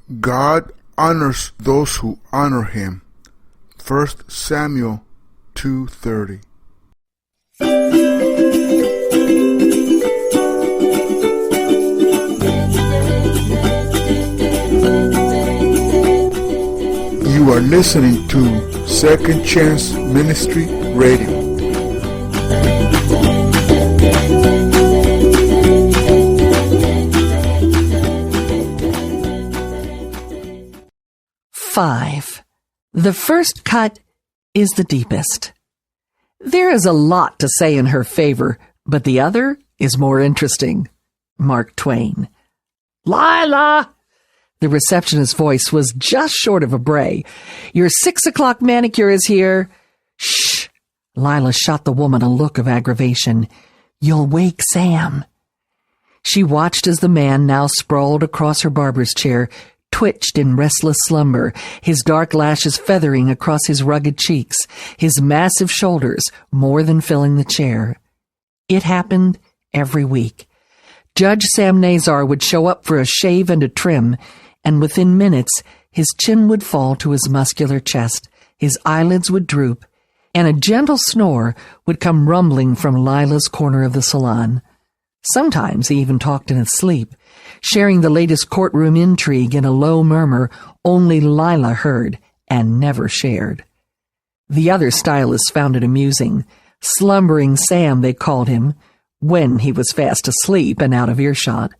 God honors those who honor him. 1 Samuel 2:30. You are listening to Second Chance Ministry Radio. Five. The first cut is the deepest. There is a lot to say in her favor, but the other is more interesting. Mark Twain. Lila! The receptionist's voice was just short of a bray. Your 6 o'clock manicure is here. Shh! Lila shot the woman a look of aggravation. You'll wake Sam. She watched as the man, now sprawled across her barber's chair, twitched in restless slumber, his dark lashes feathering across his rugged cheeks, his massive shoulders more than filling the chair. It happened every week. Judge Sam Nazar would show up for a shave and a trim, and within minutes his chin would fall to his muscular chest, his eyelids would droop, and a gentle snore would come rumbling from Lila's corner of the salon. Sometimes he even talked in his sleep, sharing the latest courtroom intrigue in a low murmur only Lila heard and never shared. The other stylists found it amusing. Slumbering Sam, they called him, when he was fast asleep and out of earshot.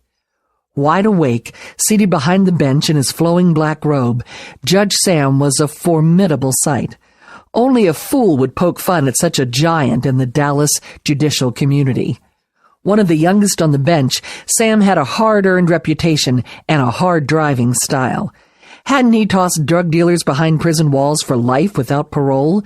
Wide awake, seated behind the bench in his flowing black robe, Judge Sam was a formidable sight. Only a fool would poke fun at such a giant in the Dallas judicial community. One of the youngest on the bench, Sam had a hard-earned reputation and a hard-driving style. Hadn't he tossed drug dealers behind prison walls for life without parole?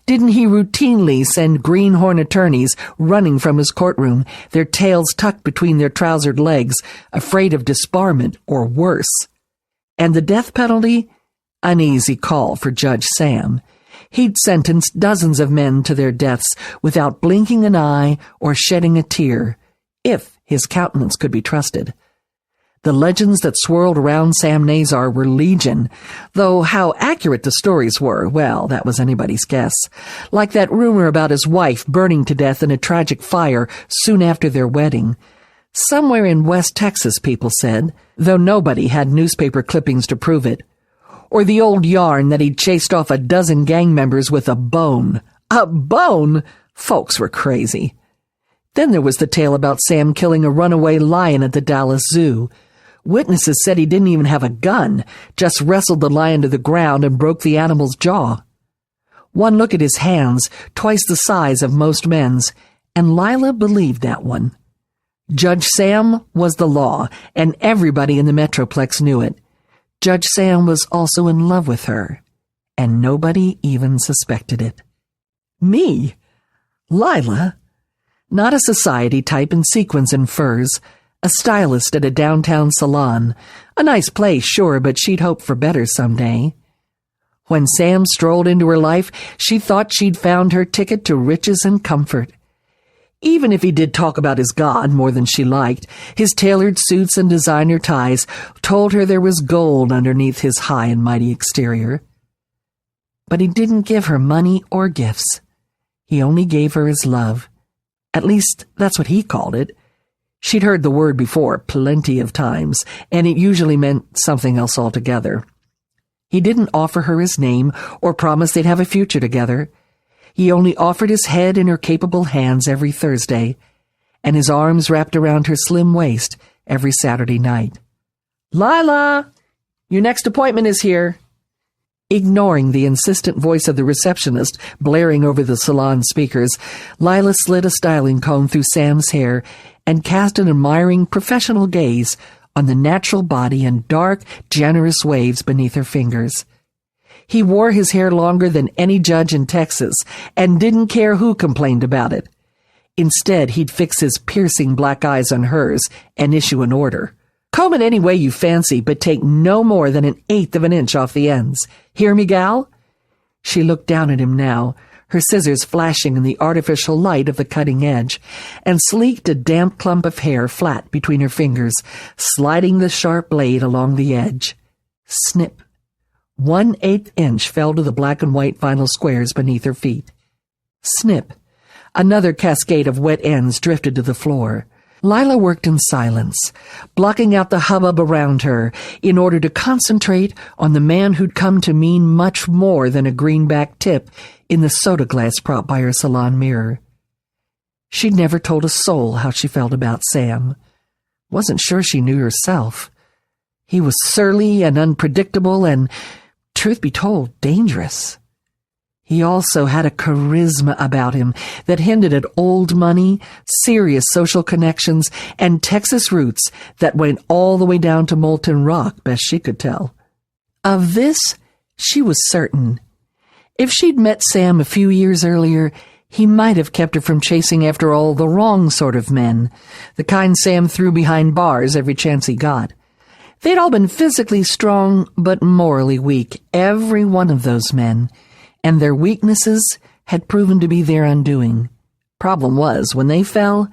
Didn't he routinely send greenhorn attorneys running from his courtroom, their tails tucked between their trousered legs, afraid of disbarment or worse? And the death penalty? An easy call for Judge Sam. He'd sentenced dozens of men to their deaths without blinking an eye or shedding a tear, if his countenance could be trusted. The legends that swirled around Sam Nazar were legion, though how accurate the stories were, well, that was anybody's guess. Like that rumor about his wife burning to death in a tragic fire soon after their wedding. Somewhere in West Texas, people said, though nobody had newspaper clippings to prove it. Or the old yarn that he'd chased off a dozen gang members with a bone. A bone? Folks were crazy. Then there was the tale about Sam killing a runaway lion at the Dallas Zoo. Witnesses said he didn't even have a gun, just wrestled the lion to the ground and broke the animal's jaw. One look at his hands, twice the size of most men's, and Lila believed that one. Judge Sam was the law, and everybody in the Metroplex knew it. Judge Sam was also in love with her, and nobody even suspected it. Me? Lila? Not a society type in sequins and furs, a stylist at a downtown salon. A nice place, sure, but she'd hoped for better someday. When Sam strolled into her life, she thought she'd found her ticket to riches and comfort. Even if he did talk about his God more than she liked, his tailored suits and designer ties told her there was gold underneath his high and mighty exterior. But he didn't give her money or gifts. He only gave her his love. At least, that's what he called it. She'd heard the word before plenty of times, and it usually meant something else altogether. He didn't offer her his name or promise they'd have a future together. He only offered his head in her capable hands every Thursday, and his arms wrapped around her slim waist every Saturday night. Lila, your next appointment is here. Ignoring the insistent voice of the receptionist blaring over the salon speakers, Lila slid a styling comb through Sam's hair and cast an admiring professional gaze on the natural body and dark, generous waves beneath her fingers. He wore his hair longer than any judge in Texas and didn't care who complained about it. Instead, he'd fix his piercing black eyes on hers and issue an order. Comb it any way you fancy, but take no more than 1/8 of an inch off the ends. Hear me, gal? She looked down at him now, her scissors flashing in the artificial light of the cutting edge, and sleeked a damp clump of hair flat between her fingers, sliding the sharp blade along the edge. Snip. 1/8 inch fell to the black and white vinyl squares beneath her feet. Snip. Another cascade of wet ends drifted to the floor. Lila worked in silence, blocking out the hubbub around her in order to concentrate on the man who'd come to mean much more than a greenback tip in the soda glass prop by her salon mirror. She'd never told a soul how she felt about Sam. Wasn't sure she knew herself. He was surly and unpredictable and, truth be told, dangerous. He also had a charisma about him that hinted at old money, serious social connections, and Texas roots that went all the way down to Molten Rock, best she could tell. Of this, she was certain. If she'd met Sam a few years earlier, he might have kept her from chasing after all the wrong sort of men, the kind Sam threw behind bars every chance he got. They'd all been physically strong, but morally weak, every one of those men, and their weaknesses had proven to be their undoing. Problem was, when they fell,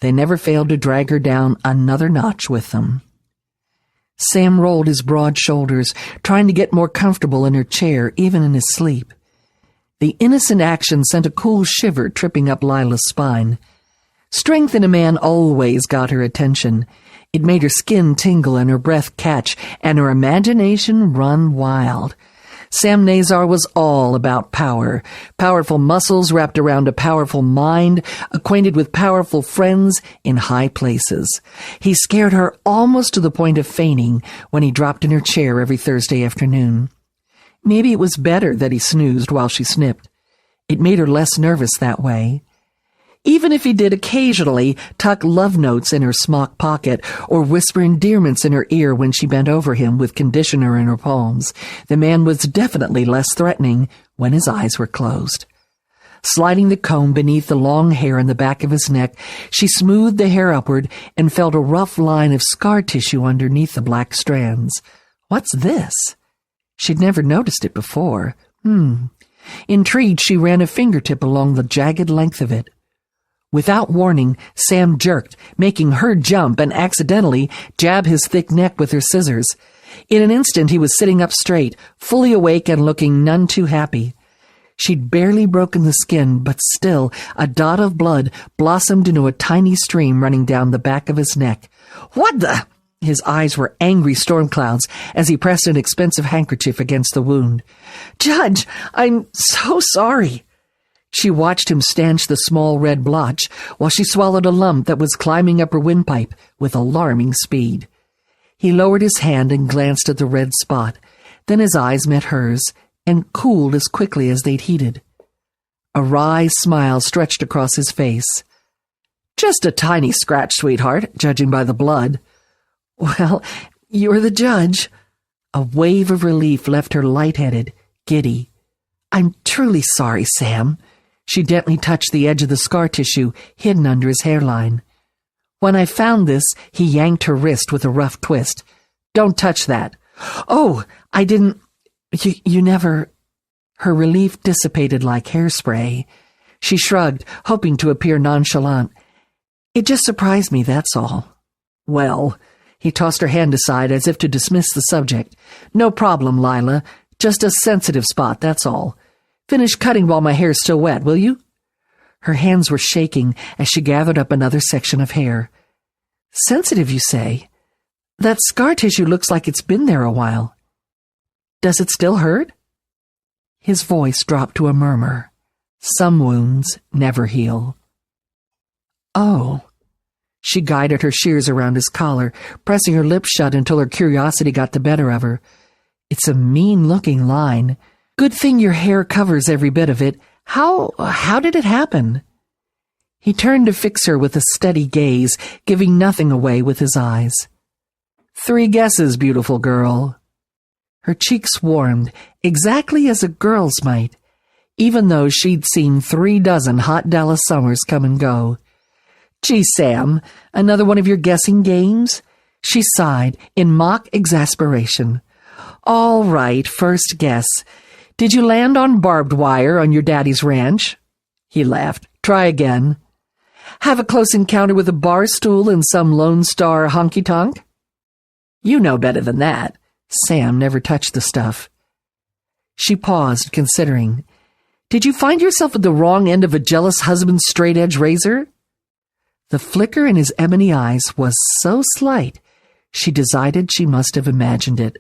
they never failed to drag her down another notch with them. Sam rolled his broad shoulders, trying to get more comfortable in her chair, even in his sleep. The innocent action sent a cool shiver tripping up Lila's spine. Strength in a man always got her attention. It made her skin tingle and her breath catch, and her imagination run wild. Sam Nazar was all about power. Powerful muscles wrapped around a powerful mind, acquainted with powerful friends in high places. He scared her almost to the point of fainting when he dropped in her chair every Thursday afternoon. Maybe it was better that he snoozed while she snipped. It made her less nervous that way. Even if he did occasionally tuck love notes in her smock pocket or whisper endearments in her ear when she bent over him with conditioner in her palms, the man was definitely less threatening when his eyes were closed. Sliding the comb beneath the long hair in the back of his neck, she smoothed the hair upward and felt a rough line of scar tissue underneath the black strands. What's this? She'd never noticed it before. Intrigued, she ran a fingertip along the jagged length of it. Without warning, Sam jerked, making her jump and accidentally jab his thick neck with her scissors. In an instant, he was sitting up straight, fully awake and looking none too happy. She'd barely broken the skin, but still, a dot of blood blossomed into a tiny stream running down the back of his neck. What the? His eyes were angry storm clouds as he pressed an expensive handkerchief against the wound. Judge, I'm so sorry. She watched him stanch the small red blotch while she swallowed a lump that was climbing up her windpipe with alarming speed. He lowered his hand and glanced at the red spot. Then his eyes met hers and cooled as quickly as they'd heated. A wry smile stretched across his face. Just a tiny scratch, sweetheart, judging by the blood. Well, you're the judge. A wave of relief left her lightheaded, giddy. I'm truly sorry, Sam. She gently touched the edge of the scar tissue hidden under his hairline. When I found this, he yanked her wrist with a rough twist. Don't touch that. Oh, I didn't... You never... Her relief dissipated like hairspray. She shrugged, hoping to appear nonchalant. It just surprised me, that's all. Well... He tossed her hand aside as if to dismiss the subject. No problem, Lila. Just a sensitive spot, that's all. Finish cutting while my hair's still wet, will you? Her hands were shaking as she gathered up another section of hair. Sensitive, you say? That scar tissue looks like it's been there a while. Does it still hurt? His voice dropped to a murmur. Some wounds never heal. Oh. She guided her shears around his collar, pressing her lips shut until her curiosity got the better of her. It's a mean-looking line. Good thing your hair covers every bit of it. How did it happen? He turned to fix her with a steady gaze, giving nothing away with his eyes. 3 guesses, beautiful girl. Her cheeks warmed, exactly as a girl's might, even though she'd seen 36 hot Dallas summers come and go. Gee, Sam, another one of your guessing games? She sighed in mock exasperation. All right, first guess. Did you land on barbed wire on your daddy's ranch? He laughed. Try again. Have a close encounter with a bar stool in some Lone Star honky-tonk? You know better than that. Sam never touched the stuff. She paused, considering. Did you find yourself at the wrong end of a jealous husband's straight-edge razor? The flicker in his ebony eyes was so slight, she decided she must have imagined it.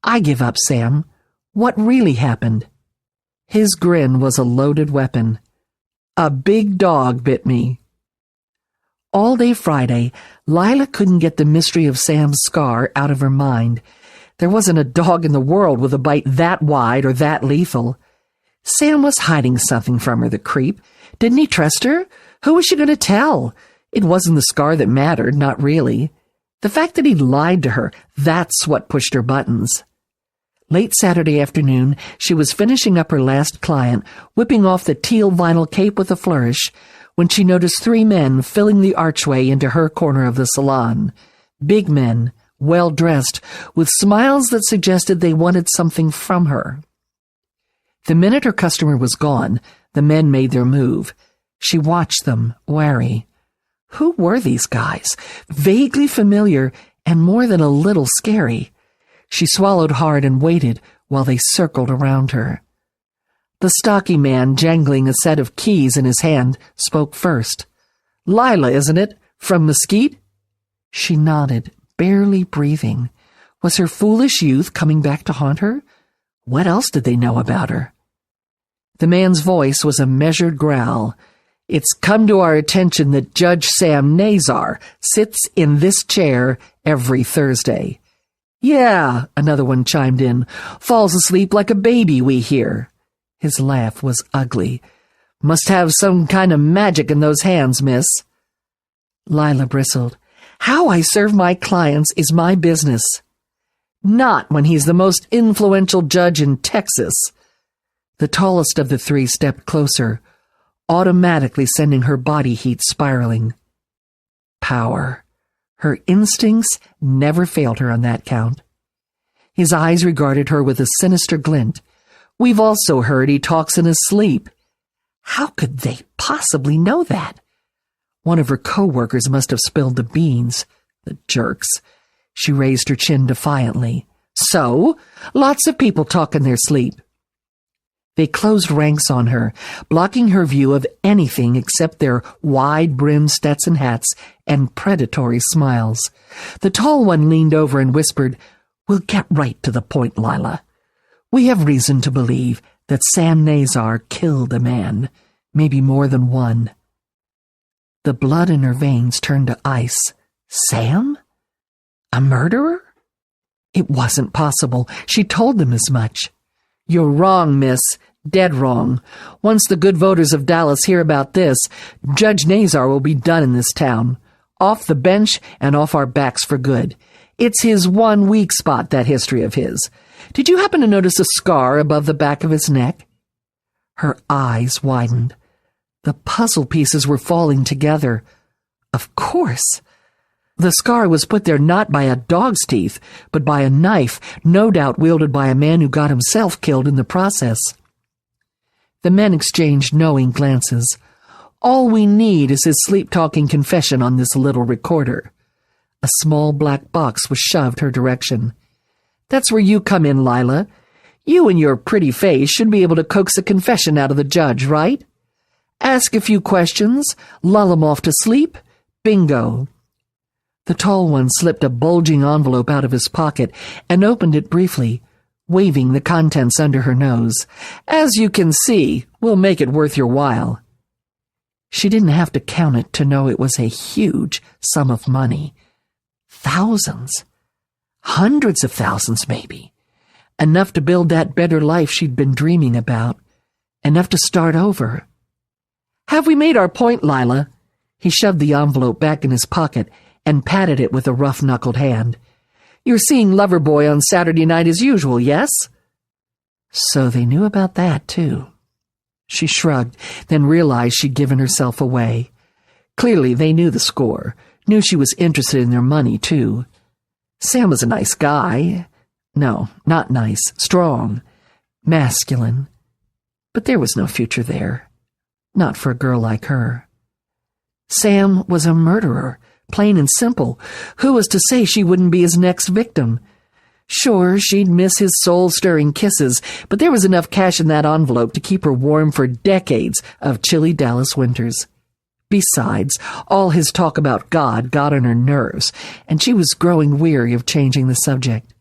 I give up, Sam. What really happened? His grin was a loaded weapon. A big dog bit me. All day Friday, Lila couldn't get the mystery of Sam's scar out of her mind. There wasn't a dog in the world with a bite that wide or that lethal. Sam was hiding something from her, the creep. Didn't he trust her? Who was she going to tell? It wasn't the scar that mattered, not really. The fact that he'd lied to her, that's what pushed her buttons. Late Saturday afternoon, she was finishing up her last client, whipping off the teal vinyl cape with a flourish, when she noticed 3 men filling the archway into her corner of the salon. Big men, well-dressed, with smiles that suggested they wanted something from her. The minute her customer was gone, the men made their move. She watched them, wary. Who were these guys? Vaguely familiar and more than a little scary. She swallowed hard and waited while they circled around her. The stocky man, jangling a set of keys in his hand, spoke first. Lila, isn't it? From Mesquite? She nodded, barely breathing. Was her foolish youth coming back to haunt her? What else did they know about her? The man's voice was a measured growl. It's come to our attention that Judge Sam Nazar sits in this chair every Thursday. Yeah, another one chimed in. Falls asleep like a baby, we hear. His laugh was ugly. Must have some kind of magic in those hands, miss. Lila bristled. How I serve my clients is my business. Not when he's the most influential judge in Texas. The tallest of the 3 stepped closer, automatically sending her body heat spiraling. Power. Her instincts never failed her on that count. His eyes regarded her with a sinister glint. We've also heard he talks in his sleep. How could they possibly know that? One of her co-workers must have spilled the beans. The jerks. She raised her chin defiantly. So, lots of people talk in their sleep. They closed ranks on her, blocking her view of anything except their wide-brimmed Stetson hats and predatory smiles. The tall one leaned over and whispered, We'll get right to the point, Lila. We have reason to believe that Sam Nazar killed a man, maybe more than one. The blood in her veins turned to ice. Sam? A murderer? It wasn't possible. She told them as much. You're wrong, miss. Dead wrong. Once the good voters of Dallas hear about this, Judge Nazar will be done in this town. Off the bench and off our backs for good. It's his one weak spot, that history of his. Did you happen to notice a scar above the back of his neck? Her eyes widened. The puzzle pieces were falling together. Of course. The scar was put there not by a dog's teeth, but by a knife, no doubt wielded by a man who got himself killed in the process. The men exchanged knowing glances. All we need is his sleep-talking confession on this little recorder. A small black box was shoved her direction. That's where you come in, Lila. You and your pretty face should be able to coax a confession out of the judge, right? Ask a few questions, lull him off to sleep. Bingo. The tall one slipped a bulging envelope out of his pocket and opened it briefly, waving the contents under her nose. As you can see, we'll make it worth your while. She didn't have to count it to know it was a huge sum of money. Thousands. Hundreds of thousands, maybe. Enough to build that better life she'd been dreaming about. Enough to start over. Have we made our point, Lila? He shoved the envelope back in his pocket and patted it with a rough-knuckled hand. You're seeing Loverboy on Saturday night as usual, yes? So they knew about that, too. She shrugged, then realized she'd given herself away. Clearly, they knew the score, knew she was interested in their money, too. Sam was a nice guy. No, not nice, strong, masculine. But there was no future there. Not for a girl like her. Sam was a murderer, plain and simple. Who was to say she wouldn't be his next victim? Sure, she'd miss his soul-stirring kisses, but there was enough cash in that envelope to keep her warm for decades of chilly Dallas winters. Besides, all his talk about God got on her nerves, and she was growing weary of changing the subject.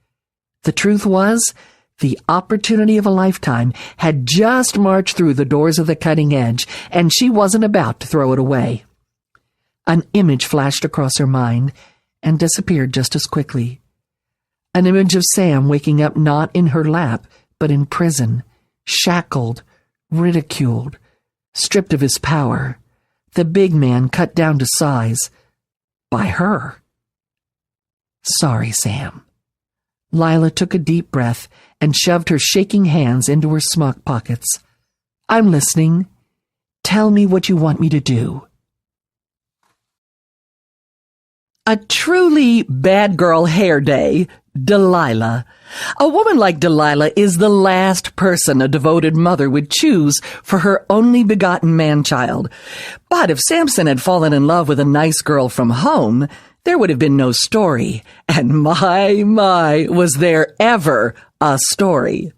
The truth was, the opportunity of a lifetime had just marched through the doors of the cutting edge, and she wasn't about to throw it away. An image flashed across her mind and disappeared just as quickly. An image of Sam waking up not in her lap, but in prison, shackled, ridiculed, stripped of his power, the big man cut down to size by her. Sorry, Sam. Lila took a deep breath and shoved her shaking hands into her smock pockets. I'm listening. Tell me what you want me to do. A truly bad girl hair day, Delilah. A woman like Delilah is the last person a devoted mother would choose for her only begotten man-child. But if Samson had fallen in love with a nice girl from home, there would have been no story. And my, was there ever a story.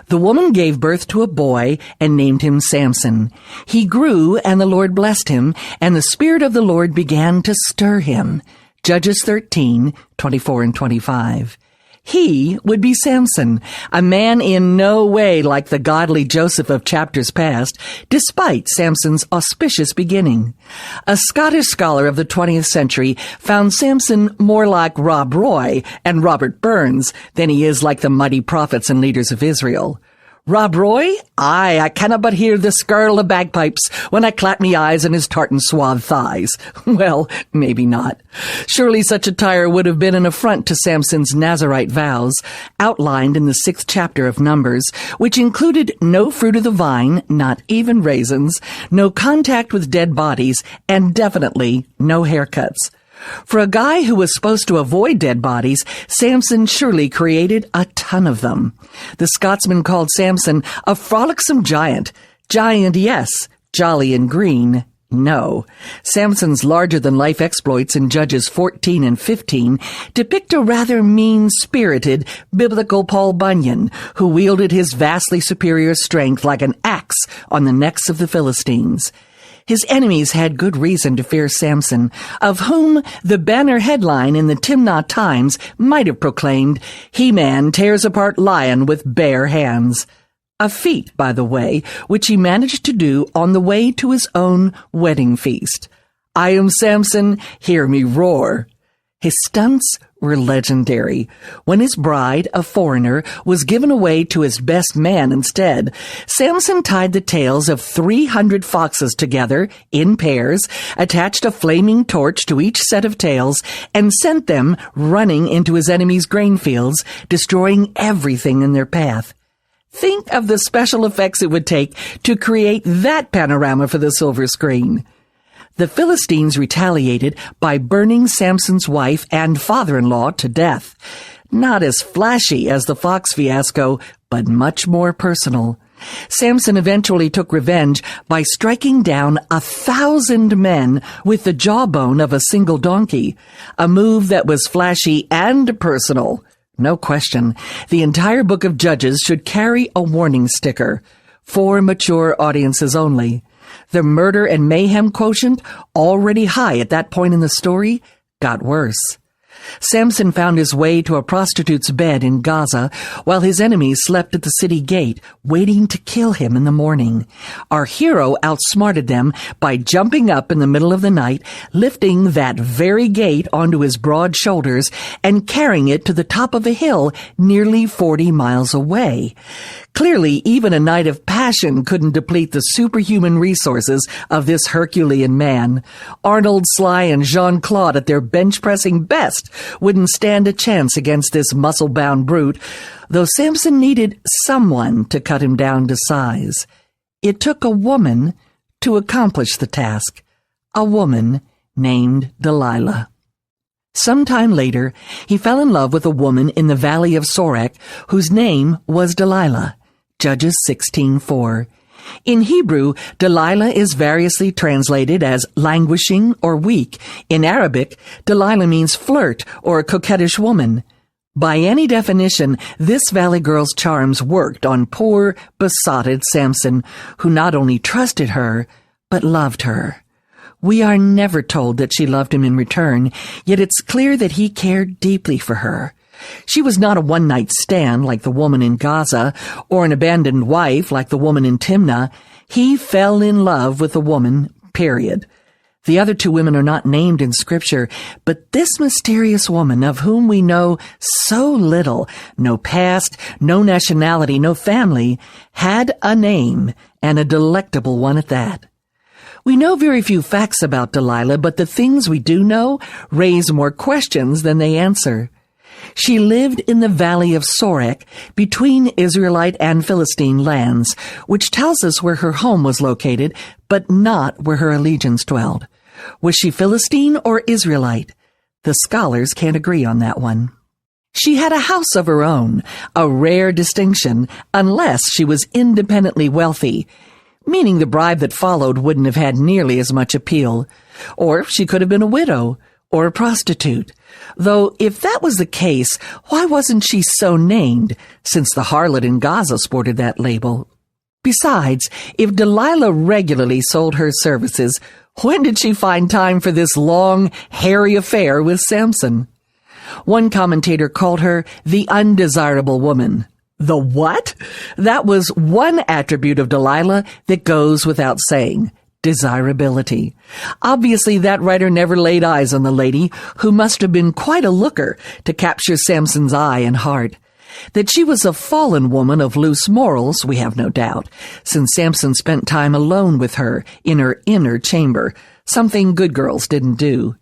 The woman gave birth to a boy and named him Samson. He grew, and the Lord blessed him, and the Spirit of the Lord began to stir him. Judges 13:24 and 25. He would be Samson, a man in no way like the godly Joseph of chapters past, despite Samson's auspicious beginning. A Scottish scholar of the 20th century found Samson more like Rob Roy and Robert Burns than he is like the mighty prophets and leaders of Israel. Rob Roy? Aye, I cannot but hear the skirl of bagpipes when I clap me eyes on his tartan suave thighs. Well, maybe not. Surely such attire would have been an affront to Samson's Nazirite vows, outlined in the 6th chapter of Numbers, which included no fruit of the vine, not even raisins, no contact with dead bodies, and definitely no haircuts. For a guy who was supposed to avoid dead bodies, Samson surely created a ton of them. The Scotsman called Samson a frolicsome giant. Giant, yes. Jolly and green, no. Samson's larger-than-life exploits in Judges 14 and 15 depict a rather mean-spirited biblical Paul Bunyan, who wielded his vastly superior strength like an axe on the necks of the Philistines. His enemies had good reason to fear Samson, of whom the banner headline in the Timnah Times might have proclaimed, He-Man tears apart lion with bare hands. A feat, by the way, which he managed to do on the way to his own wedding feast. I am Samson, hear me roar. His stunts were legendary. When his bride, a foreigner, was given away to his best man instead, Samson tied the tails of 300 foxes together in pairs, attached a flaming torch to each set of tails, and sent them running into his enemies' grain fields, destroying everything in their path. Think of the special effects it would take to create that panorama for the silver screen. The Philistines retaliated by burning Samson's wife and father-in-law to death. Not as flashy as the Fox fiasco, but much more personal. Samson eventually took revenge by striking down 1,000 men with the jawbone of a single donkey, a move that was flashy and personal. No question, the entire book of Judges should carry a warning sticker. For mature audiences only. The murder and mayhem quotient, already high at that point in the story, got worse. Samson found his way to a prostitute's bed in Gaza while his enemies slept at the city gate, waiting to kill him in the morning. Our hero outsmarted them by jumping up in the middle of the night, lifting that very gate onto his broad shoulders, and carrying it to the top of a hill nearly 40 miles away. Clearly, even a night of passion couldn't deplete the superhuman resources of this Herculean man. Arnold, Sly, and Jean-Claude at their bench-pressing best wouldn't stand a chance against this muscle-bound brute, though Samson needed someone to cut him down to size. It took a woman to accomplish the task, a woman named Delilah. Sometime later, he fell in love with a woman in the valley of Sorek whose name was Delilah. Judges 16:4. In Hebrew, Delilah is variously translated as languishing or weak. In Arabic, Delilah means flirt or a coquettish woman. By any definition, this Valley girl's charms worked on poor, besotted Samson, who not only trusted her, but loved her. We are never told that she loved him in return, yet it's clear that he cared deeply for her. She was not a one-night stand like the woman in Gaza, or an abandoned wife like the woman in Timnah. He fell in love with the woman, period. The other two women are not named in Scripture, but this mysterious woman of whom we know so little, no past, no nationality, no family, had a name, and a delectable one at that. We know very few facts about Delilah, but the things we do know raise more questions than they answer. She lived in the valley of Sorek, between Israelite and Philistine lands, which tells us where her home was located, but not where her allegiance dwelled. Was she Philistine or Israelite? The scholars can't agree on that one. She had a house of her own, a rare distinction, unless she was independently wealthy, meaning the bribe that followed wouldn't have had nearly as much appeal. Or she could have been a widow, or a prostitute. Though, if that was the case, why wasn't she so named, since the harlot in Gaza sported that label? Besides, if Delilah regularly sold her services, when did she find time for this long, hairy affair with Samson? One commentator called her the undesirable woman. The what? That was one attribute of Delilah that goes without saying. Desirability. Obviously, that writer never laid eyes on the lady, who must have been quite a looker to capture Samson's eye and heart. That she was a fallen woman of loose morals, we have no doubt, since Samson spent time alone with her in her inner chamber, something good girls didn't do.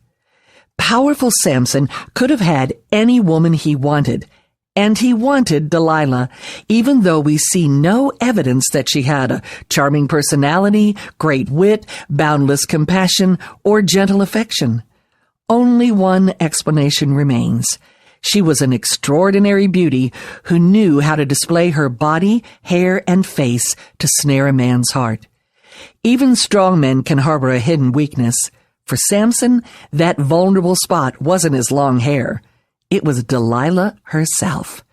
Powerful Samson could have had any woman he wanted, and he wanted Delilah, even though we see no evidence that she had a charming personality, great wit, boundless compassion, or gentle affection. Only one explanation remains. She was an extraordinary beauty who knew how to display her body, hair, and face to snare a man's heart. Even strong men can harbor a hidden weakness. For Samson, that vulnerable spot wasn't his long hair. It was Delilah herself.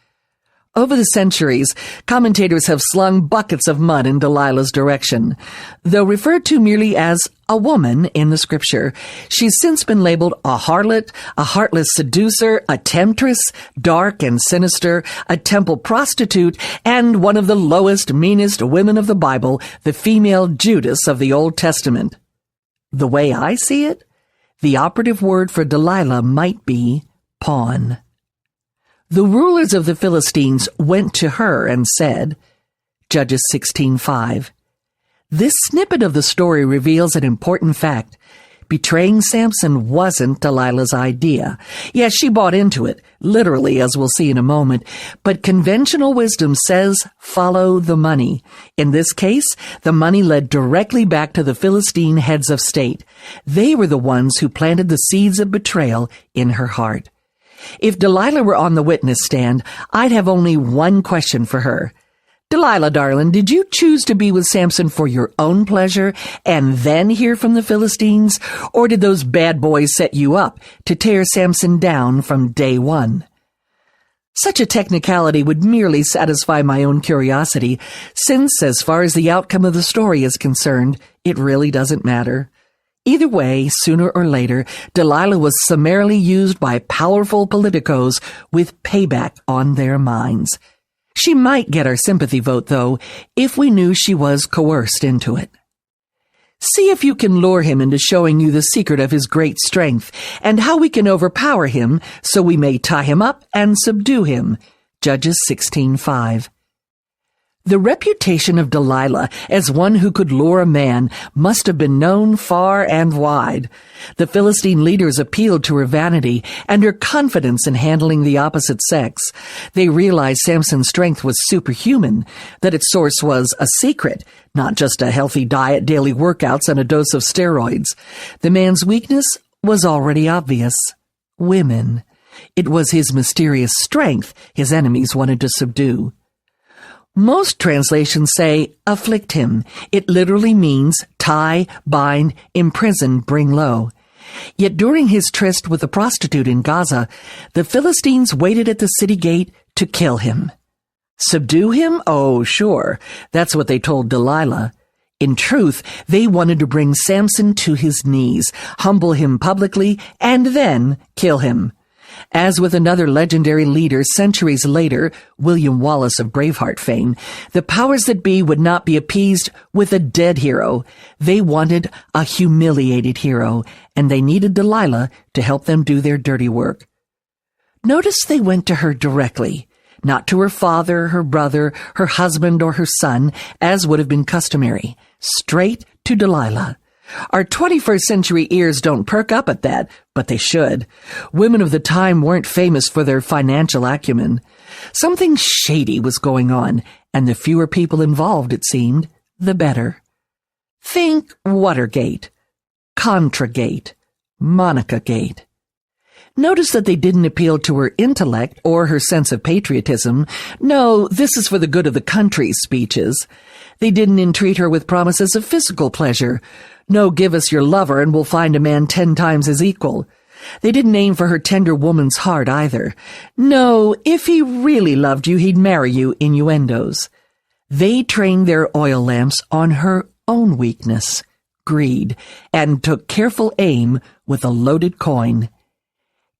Over the centuries, commentators have slung buckets of mud in Delilah's direction. Though referred to merely as a woman in the Scripture, she's since been labeled a harlot, a heartless seducer, a temptress, dark and sinister, a temple prostitute, and one of the lowest, meanest women of the Bible, the female Judas of the Old Testament. The way I see it, the operative word for Delilah might be pawn. The rulers of the Philistines went to her and said, Judges 16:5. This snippet of the story reveals an important fact. Betraying Samson wasn't Delilah's idea. Yes, she bought into it, literally, as we'll see in a moment, but conventional wisdom says follow the money. In this case, the money led directly back to the Philistine heads of state. They were the ones who planted the seeds of betrayal in her heart. If Delilah were on the witness stand, I'd have only one question for her. Delilah, darling, did you choose to be with Samson for your own pleasure and then hear from the Philistines, or did those bad boys set you up to tear Samson down from day one? Such a technicality would merely satisfy my own curiosity, since, as far as the outcome of the story is concerned, it really doesn't matter. Either way, sooner or later, Delilah was summarily used by powerful politicos with payback on their minds. She might get our sympathy vote, though, if we knew she was coerced into it. See if you can lure him into showing you the secret of his great strength, and how we can overpower him so we may tie him up and subdue him. Judges 16:5. The reputation of Delilah as one who could lure a man must have been known far and wide. The Philistine leaders appealed to her vanity and her confidence in handling the opposite sex. They realized Samson's strength was superhuman, that its source was a secret, not just a healthy diet, daily workouts, and a dose of steroids. The man's weakness was already obvious. Women. It was his mysterious strength his enemies wanted to subdue. Most translations say, afflict him. It literally means tie, bind, imprison, bring low. Yet during his tryst with the prostitute in Gaza, the Philistines waited at the city gate to kill him. Subdue him? Oh, sure. That's what they told Delilah. In truth, they wanted to bring Samson to his knees, humble him publicly, and then kill him. As with another legendary leader centuries later, William Wallace of Braveheart fame, the powers that be would not be appeased with a dead hero. They wanted a humiliated hero, and they needed Delilah to help them do their dirty work. Notice they went to her directly, not to her father, her brother, her husband, or her son, as would have been customary. Straight to Delilah. Our 21st century ears don't perk up at that, but they should. Women of the time weren't famous for their financial acumen. Something shady was going on, and the fewer people involved, it seemed, the better. Think Watergate, Contragate, Monica-gate. Notice that they didn't appeal to her intellect or her sense of patriotism. No, this is for the good of the country speeches. They didn't entreat her with promises of physical pleasure. No, give us your lover and we'll find a man 10 times his equal. They didn't aim for her tender woman's heart either. No, if he really loved you, he'd marry you, innuendos. They trained their oil lamps on her own weakness, greed, and took careful aim with a loaded coin.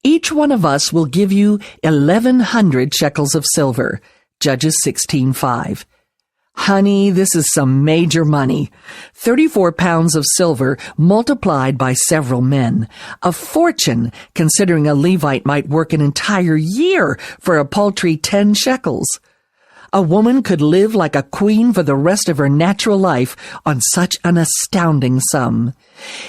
Each one of us will give you 1,100 shekels of silver, Judges 16:5. Honey, this is some major money. 34 pounds of silver multiplied by several men. A fortune, considering a Levite might work an entire year for a paltry 10 shekels. A woman could live like a queen for the rest of her natural life on such an astounding sum.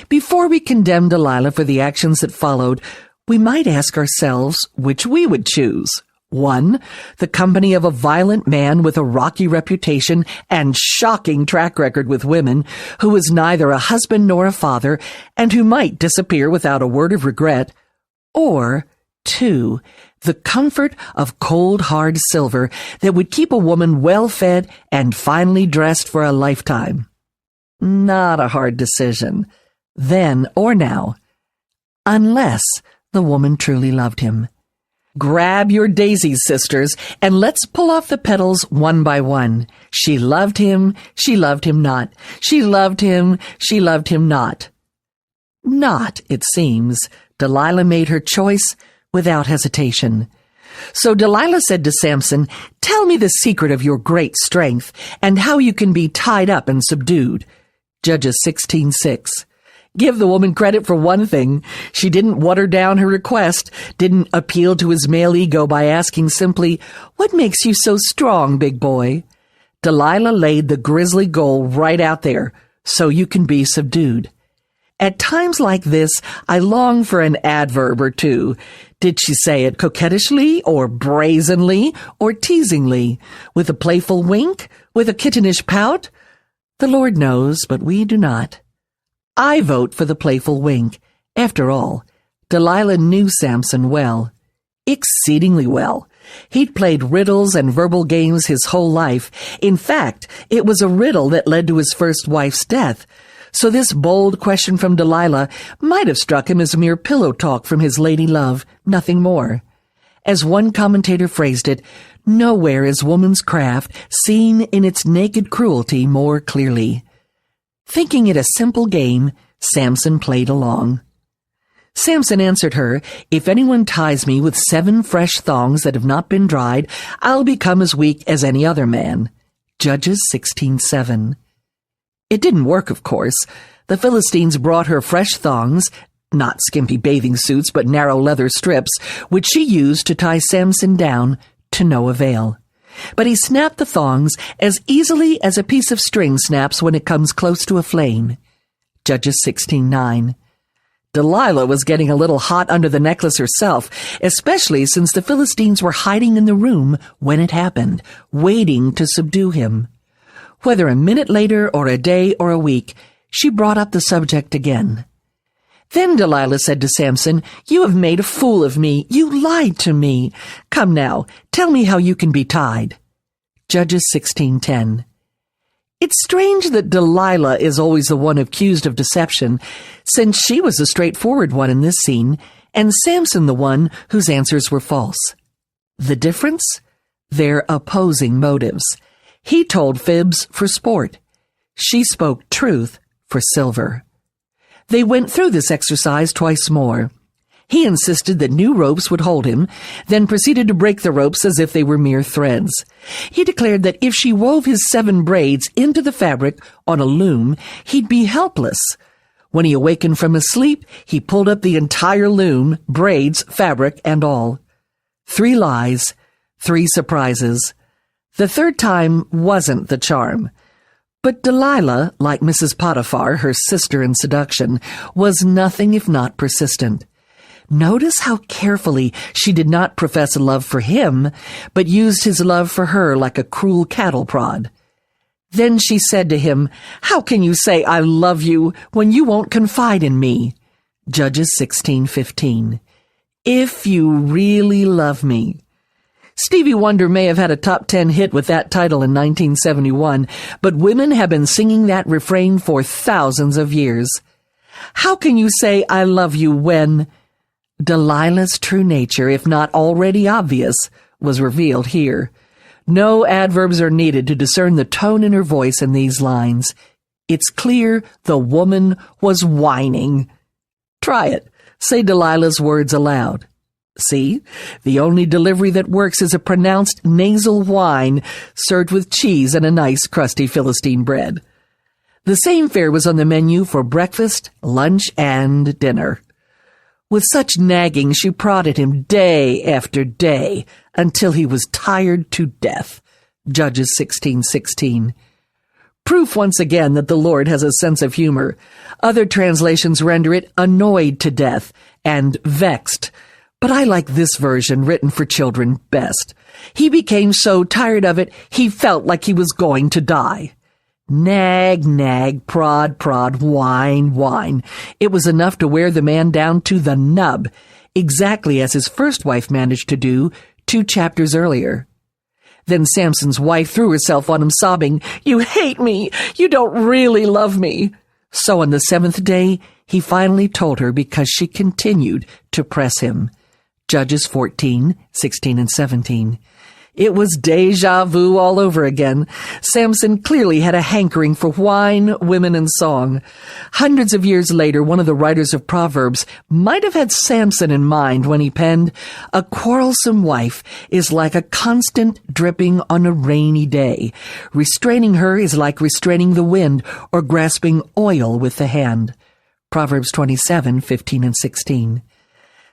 Before we condemn Delilah for the actions that followed, we might ask ourselves which we would choose. 1. The company of a violent man with a rocky reputation and shocking track record with women, who was neither a husband nor a father, and who might disappear without a word of regret. Or 2. The comfort of cold, hard silver that would keep a woman well-fed and finely dressed for a lifetime. Not a hard decision, then or now, unless the woman truly loved him. Grab your daisies, sisters, and let's pull off the petals one by one. She loved him not. She loved him not. Not, it seems. Delilah made her choice without hesitation. So Delilah said to Samson, "Tell me the secret of your great strength, and how you can be tied up and subdued." Judges 16:6. Give the woman credit for one thing. She didn't water down her request, didn't appeal to his male ego by asking simply, "What makes you so strong, big boy?" Delilah laid the grisly goal right out there, so you can be subdued. At times like this, I long for an adverb or two. Did she say it coquettishly, or brazenly, or teasingly? With a playful wink? With a kittenish pout? The Lord knows, but we do not. I vote for the playful wink. After all, Delilah knew Samson well. Exceedingly well. He'd played riddles and verbal games his whole life. In fact, it was a riddle that led to his first wife's death. So this bold question from Delilah might have struck him as mere pillow talk from his lady love, nothing more. As one commentator phrased it, nowhere is woman's craft seen in its naked cruelty more clearly. Thinking it a simple game, Samson played along. Samson answered her, "If anyone ties me with 7 fresh thongs that have not been dried, I'll become as weak as any other man." Judges 16:7. It didn't work, of course. The Philistines brought her fresh thongs, not skimpy bathing suits, but narrow leather strips, which she used to tie Samson down, to no avail. But he snapped the thongs as easily as a piece of string snaps when it comes close to a flame. Judges 16:9. Delilah was getting a little hot under the necklace herself, especially since the Philistines were hiding in the room when it happened, waiting to subdue him. Whether a minute later or a day or a week, she brought up the subject again. Then Delilah said to Samson, "You have made a fool of me. You lied to me. Come now, tell me how you can be tied." Judges 16:10. It's strange that Delilah is always the one accused of deception, since she was the straightforward one in this scene, and Samson the one whose answers were false. The difference? Their opposing motives. He told fibs for sport. She spoke truth for silver. They went through this exercise twice more. He insisted that new ropes would hold him, then proceeded to break the ropes as if they were mere threads. He declared that if she wove his 7 braids into the fabric on a loom, he'd be helpless. When he awakened from his sleep, he pulled up the entire loom, braids, fabric, and all. 3 lies, 3 surprises. The third time wasn't the charm. But Delilah, like Mrs. Potiphar, her sister in seduction, was nothing if not persistent. Notice how carefully she did not profess a love for him, but used his love for her like a cruel cattle prod. Then she said to him, "How can you say I love you when you won't confide in me?" Judges 16:15. If you really love me. Stevie Wonder may have had a top 10 hit with that title in 1971, but women have been singing that refrain for thousands of years. How can you say I love you when... Delilah's true nature, if not already obvious, was revealed here. No adverbs are needed to discern the tone in her voice in these lines. It's clear the woman was whining. Try it. Say Delilah's words aloud. See? The only delivery that works is a pronounced nasal whine served with cheese and a nice crusty Philistine bread. The same fare was on the menu for breakfast, lunch, and dinner. With such nagging, she prodded him day after day until he was tired to death. Judges 16:16. Proof once again that the Lord has a sense of humor. Other translations render it annoyed to death and vexed, but I like this version written for children best. He became so tired of it, he felt like he was going to die. Nag, nag, prod, prod, whine, whine. It was enough to wear the man down to the nub, exactly as his first wife managed to do 2 chapters earlier. Then Samson's wife threw herself on him, sobbing, "You hate me! You don't really love me!" So on the 7th day, he finally told her because she continued to press him. Judges 14:16 and 17. It was déjà vu all over again. Samson clearly had a hankering for wine, women, and song. Hundreds of years later, one of the writers of Proverbs might have had Samson in mind when he penned, "A quarrelsome wife is like a constant dripping on a rainy day. Restraining her is like restraining the wind or grasping oil with the hand." Proverbs 27:15 and 16.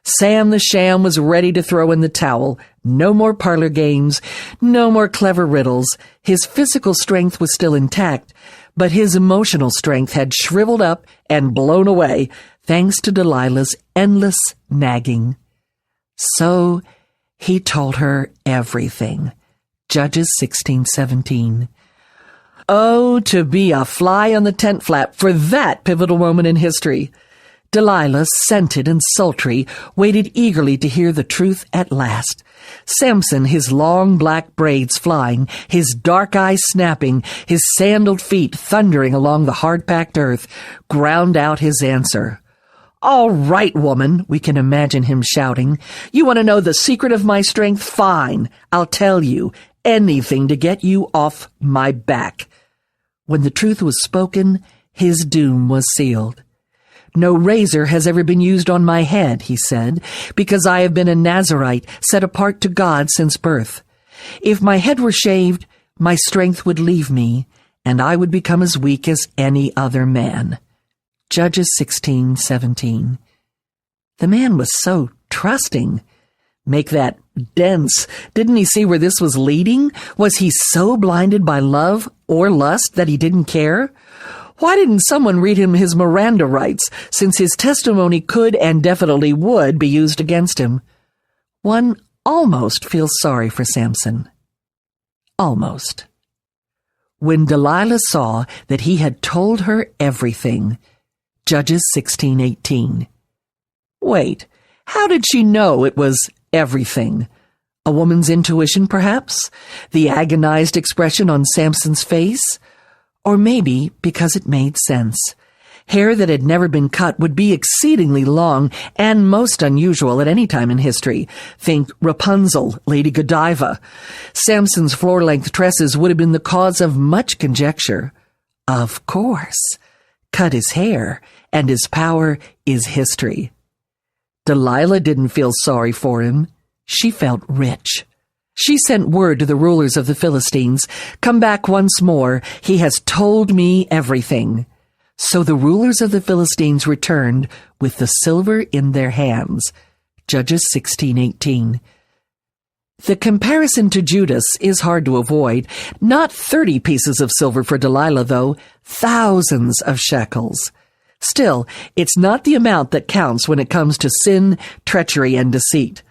Sam the Sham was ready to throw in the towel. No more parlor games, no more clever riddles. His physical strength was still intact, but his emotional strength had shriveled up and blown away thanks to Delilah's endless nagging. So he told her everything. Judges 16:17. Oh, to be a fly on the tent flap for that pivotal moment in history. Delilah, scented and sultry, waited eagerly to hear the truth at last. Samson, his long black braids flying, his dark eyes snapping, his sandaled feet thundering along the hard-packed earth, ground out his answer. "All right, woman," we can imagine him shouting. "You want to know the secret of my strength? Fine. I'll tell you. Anything to get you off my back." When the truth was spoken, his doom was sealed. "No razor has ever been used on my head," he said, "because I have been a Nazirite, set apart to God since birth. If my head were shaved, my strength would leave me, and I would become as weak as any other man." Judges 16:17. The man was so trusting. Make that dense. Didn't he see where this was leading? Was he so blinded by love or lust that he didn't care? Why didn't someone read him his Miranda rights, since his testimony could and definitely would be used against him? One almost feels sorry for Samson. Almost. When Delilah saw that he had told her everything, Judges 16:18. Wait, how did she know it was everything? A woman's intuition, perhaps? The agonized expression on Samson's face? Or maybe because it made sense. Hair that had never been cut would be exceedingly long and most unusual at any time in history. Think Rapunzel, Lady Godiva. Samson's floor-length tresses would have been the cause of much conjecture. Of course. Cut his hair, and his power is history. Delilah didn't feel sorry for him. She felt rich. She sent word to the rulers of the Philistines, "Come back once more. He has told me everything." So the rulers of the Philistines returned with the silver in their hands. Judges 16:18. The comparison to Judas is hard to avoid. Not 30 pieces of silver for Delilah, though, thousands of shekels. Still, it's not the amount that counts when it comes to sin, treachery, and deceit.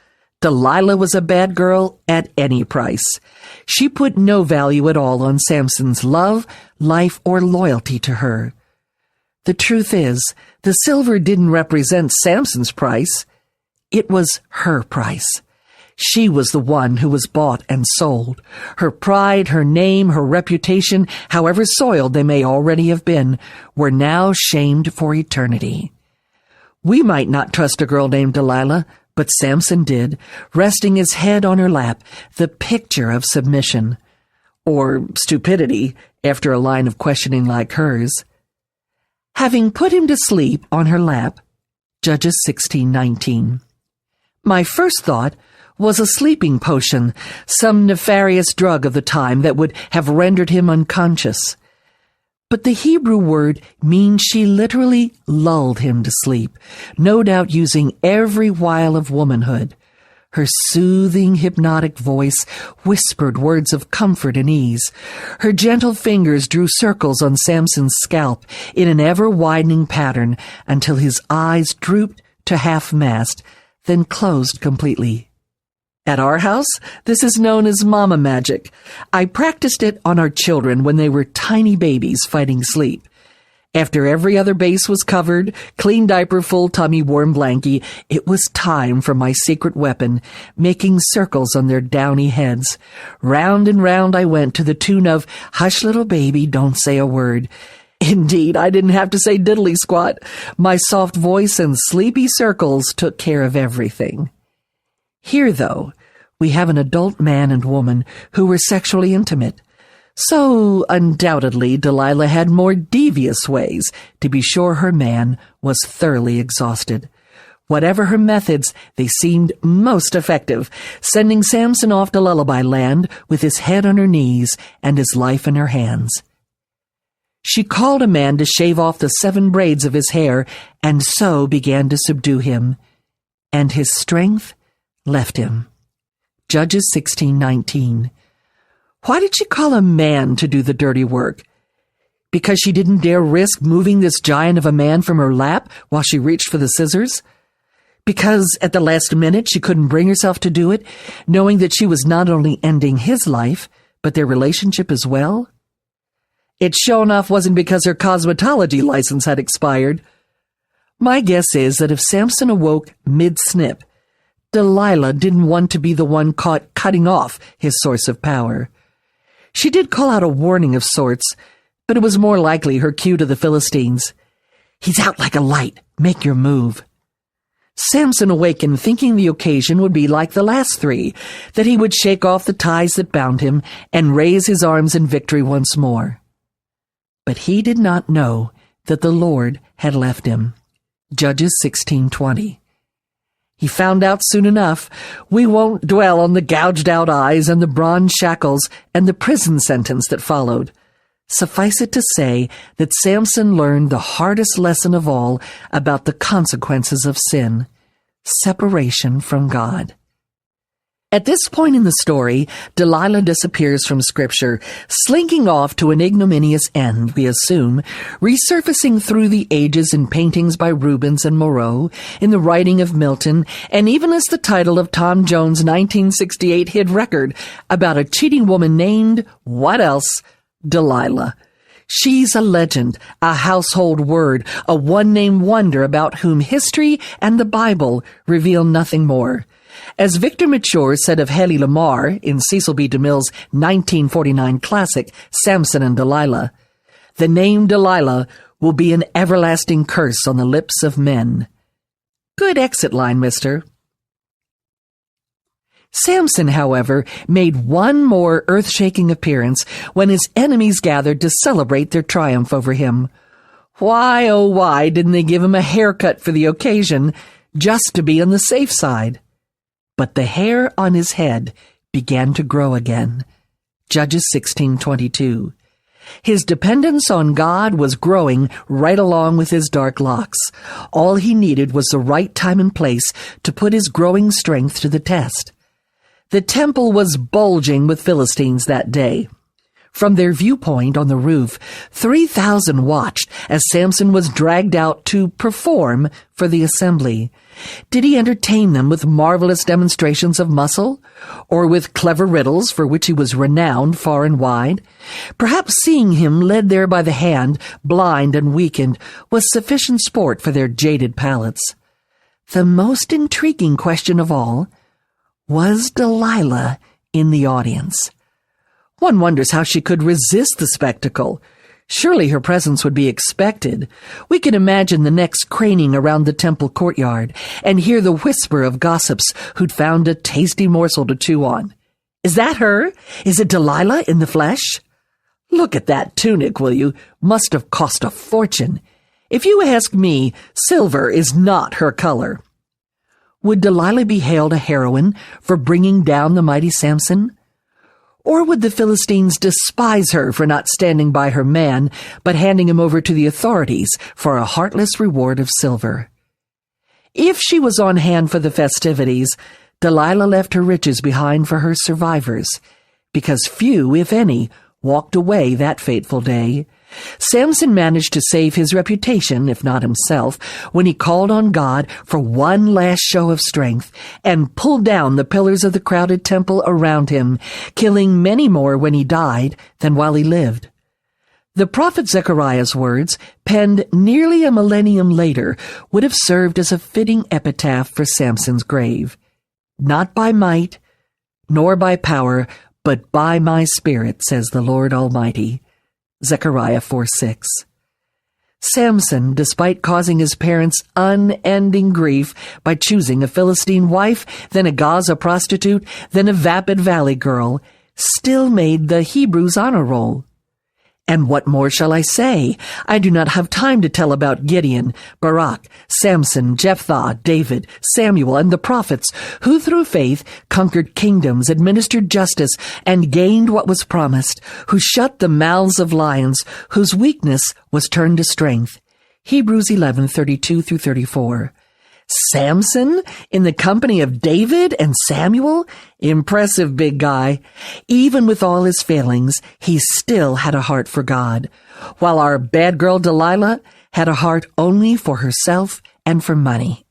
Delilah was a bad girl at any price. She put no value at all on Samson's love, life, or loyalty to her. The truth is, the silver didn't represent Samson's price. It was her price. She was the one who was bought and sold. Her pride, her name, her reputation, however soiled they may already have been, were now shamed for eternity. We might not trust a girl named Delilah, but Samson did, resting his head on her lap, the picture of submission. Or stupidity, after a line of questioning like hers. Having put him to sleep on her lap, Judges 16:19. My first thought was a sleeping potion, some nefarious drug of the time that would have rendered him unconscious. But the Hebrew word means she literally lulled him to sleep, no doubt using every wile of womanhood. Her soothing, hypnotic voice whispered words of comfort and ease. Her gentle fingers drew circles on Samson's scalp in an ever-widening pattern until his eyes drooped to half-mast, then closed completely. At our house, this is known as mama magic. I practiced it on our children when they were tiny babies fighting sleep. After every other base was covered, clean diaper, full tummy, warm blankie, it was time for my secret weapon, making circles on their downy heads. Round and round I went to the tune of "Hush, little baby, don't say a word." Indeed, I didn't have to say diddly squat. My soft voice and sleepy circles took care of everything. Here, though, we have an adult man and woman who were sexually intimate. So, undoubtedly, Delilah had more devious ways to be sure her man was thoroughly exhausted. Whatever her methods, they seemed most effective, sending Samson off to lullaby land with his head on her knees and his life in her hands. She called a man to shave off the 7 braids of his hair, and so began to subdue him. And his strength left him. Judges 16:19. Why did she call a man to do the dirty work? Because she didn't dare risk moving this giant of a man from her lap while she reached for the scissors? Because at the last minute she couldn't bring herself to do it, knowing that she was not only ending his life, but their relationship as well? It sure enough wasn't because her cosmetology license had expired. My guess is that if Samson awoke mid-snip, Delilah didn't want to be the one caught cutting off his source of power. She did call out a warning of sorts, but it was more likely her cue to the Philistines. "He's out like a light. Make your move." Samson awakened thinking the occasion would be like the last 3, that he would shake off the ties that bound him and raise his arms in victory once more. But he did not know that the Lord had left him. Judges 16:20. He found out soon enough. We won't dwell on the gouged-out eyes and the bronze shackles and the prison sentence that followed. Suffice it to say that Samson learned the hardest lesson of all about the consequences of sin: separation from God. At this point in the story, Delilah disappears from Scripture, slinking off to an ignominious end, we assume, resurfacing through the ages in paintings by Rubens and Moreau, in the writing of Milton, and even as the title of Tom Jones' 1968 hit record about a cheating woman named, what else? Delilah. She's a legend, a household word, a one-name wonder about whom history and the Bible reveal nothing more. As Victor Mature said of Hedy Lamarr in Cecil B. DeMille's 1949 classic, Samson and Delilah, The name Delilah will be an everlasting curse on the lips of men. Good exit line, mister. Samson, however, made one more earth-shaking appearance when his enemies gathered to celebrate their triumph over him. Why, oh why, didn't they give him a haircut for the occasion, just to be on the safe side? But the hair on his head began to grow again. Judges 16:22. His dependence on God was growing right along with his dark locks. All he needed was the right time and place to put his growing strength to the test. The temple was bulging with Philistines that day. From their viewpoint on the roof, 3,000 watched as Samson was dragged out to perform for the assembly. Did he entertain them with marvelous demonstrations of muscle, or with clever riddles for which he was renowned far and wide? Perhaps seeing him led there by the hand, blind and weakened, was sufficient sport for their jaded palates. The most intriguing question of all, was Delilah in the audience? One wonders how she could resist the spectacle. Surely her presence would be expected. We can imagine the necks craning around the temple courtyard and hear the whisper of gossips who'd found a tasty morsel to chew on. Is that her? Is it Delilah in the flesh? Look at that tunic, will you? Must have cost a fortune. If you ask me, silver is not her color. Would Delilah be hailed a heroine for bringing down the mighty Samson? Or would the Philistines despise her for not standing by her man, but handing him over to the authorities for a heartless reward of silver? If she was on hand for the festivities, Delilah left her riches behind for her survivors, because few, if any, walked away that fateful day. Samson managed to save his reputation, if not himself, when he called on God for one last show of strength and pulled down the pillars of the crowded temple around him, killing many more when he died than while he lived. The prophet Zechariah's words, penned nearly a millennium later, would have served as a fitting epitaph for Samson's grave. Not by might, nor by power, but by my Spirit, says the Lord Almighty. Zechariah 4:6. Samson, despite causing his parents unending grief by choosing a Philistine wife, then a Gaza prostitute, then a vapid valley girl, still made the Hebrews' honor roll. And what more shall I say? I do not have time to tell about Gideon, Barak, Samson, Jephthah, David, Samuel, and the prophets, who through faith conquered kingdoms, administered justice, and gained what was promised, who shut the mouths of lions, whose weakness was turned to strength. Hebrews 11:32-34. Samson in the company of David and Samuel? Impressive big guy. Even with all his failings, he still had a heart for God, while our bad girl Delilah had a heart only for herself and for money.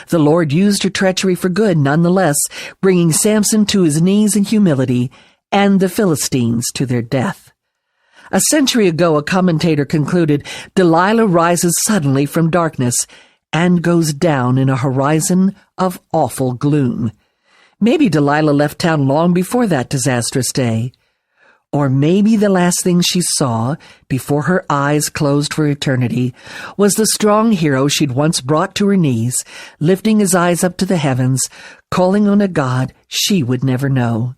The Lord used her treachery for good nonetheless, bringing Samson to his knees in humility and the Philistines to their death. A century ago, a commentator concluded, Delilah rises suddenly from darkness and goes down in a horizon of awful gloom. Maybe Delilah left town long before that disastrous day. Or maybe the last thing she saw, before her eyes closed for eternity, was the strong hero she'd once brought to her knees, lifting his eyes up to the heavens, calling on a God she would never know.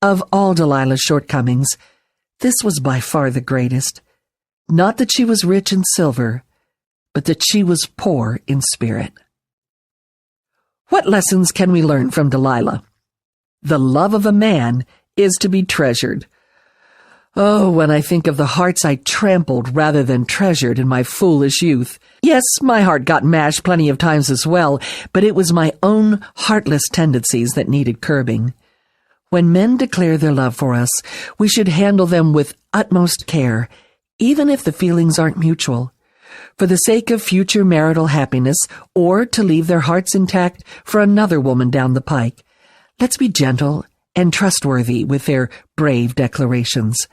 Of all Delilah's shortcomings, this was by far the greatest. Not that she was rich in silver, but that she was poor in spirit. What lessons can we learn from Delilah? The love of a man is to be treasured. Oh, when I think of the hearts I trampled rather than treasured in my foolish youth. Yes, my heart got mashed plenty of times as well, but it was my own heartless tendencies that needed curbing. When men declare their love for us, we should handle them with utmost care, even if the feelings aren't mutual. For the sake of future marital happiness, or to leave their hearts intact for another woman down the pike, let's be gentle and trustworthy with their brave declarations.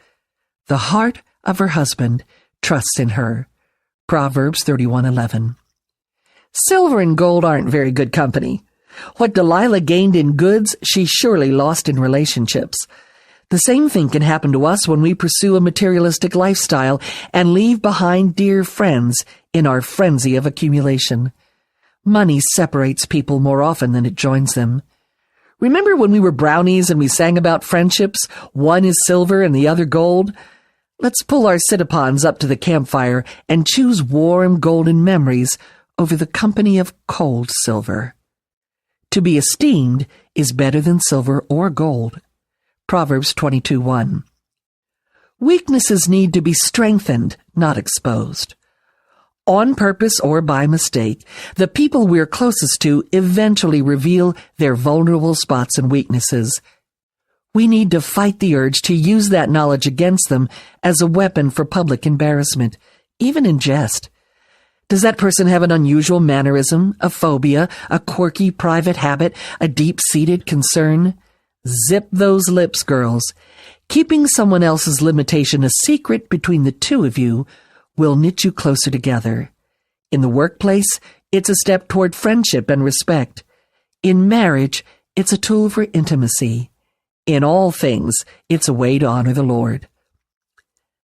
The heart of her husband trusts in her. Proverbs 31:11. Silver and gold aren't very good company. What Delilah gained in goods, she surely lost in relationships. The same thing can happen to us when we pursue a materialistic lifestyle and leave behind dear friends in our frenzy of accumulation. Money separates people more often than it joins them. Remember when we were brownies and we sang about friendships? One is silver and the other gold. Let's pull our citipons up to the campfire and choose warm golden memories over the company of cold silver. To be esteemed is better than silver or gold. Proverbs 22:1. Weaknesses need to be strengthened, not exposed. On purpose or by mistake, the people we're closest to eventually reveal their vulnerable spots and weaknesses. We need to fight the urge to use that knowledge against them as a weapon for public embarrassment, even in jest. Does that person have an unusual mannerism, a phobia, a quirky private habit, a deep-seated concern? Zip those lips, girls. Keeping someone else's limitation a secret between the two of you will knit you closer together. In the workplace, it's a step toward friendship and respect. In marriage, it's a tool for intimacy. In all things, it's a way to honor the Lord.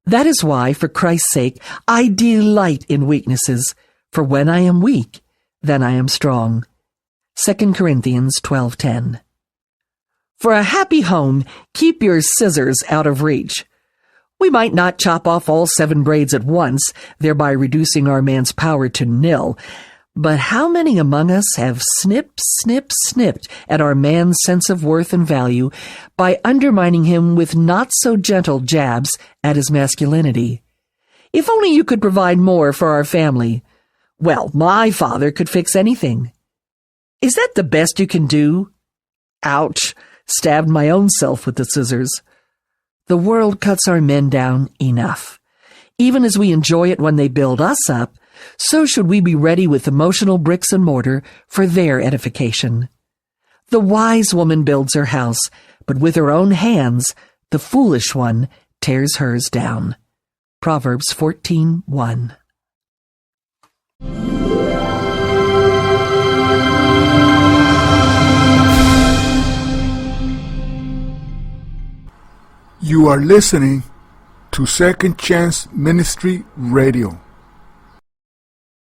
That is why, for Christ's sake, I delight in weaknesses, for when I am weak, then I am strong. 2 Corinthians 12:10. For a happy home, keep your scissors out of reach. We might not chop off all 7 braids at once, thereby reducing our man's power to nil. But how many among us have snipped at our man's sense of worth and value by undermining him with not-so-gentle jabs at his masculinity? If only you could provide more for our family. Well, my father could fix anything. Is that the best you can do? Ouch! Stabbed my own self with the scissors. The world cuts our men down enough. Even as we enjoy it when they build us up, so should we be ready with emotional bricks and mortar for their edification. The wise woman builds her house, but with her own hands, the foolish one tears hers down. Proverbs 14:1. You are listening to Second Chance Ministry Radio.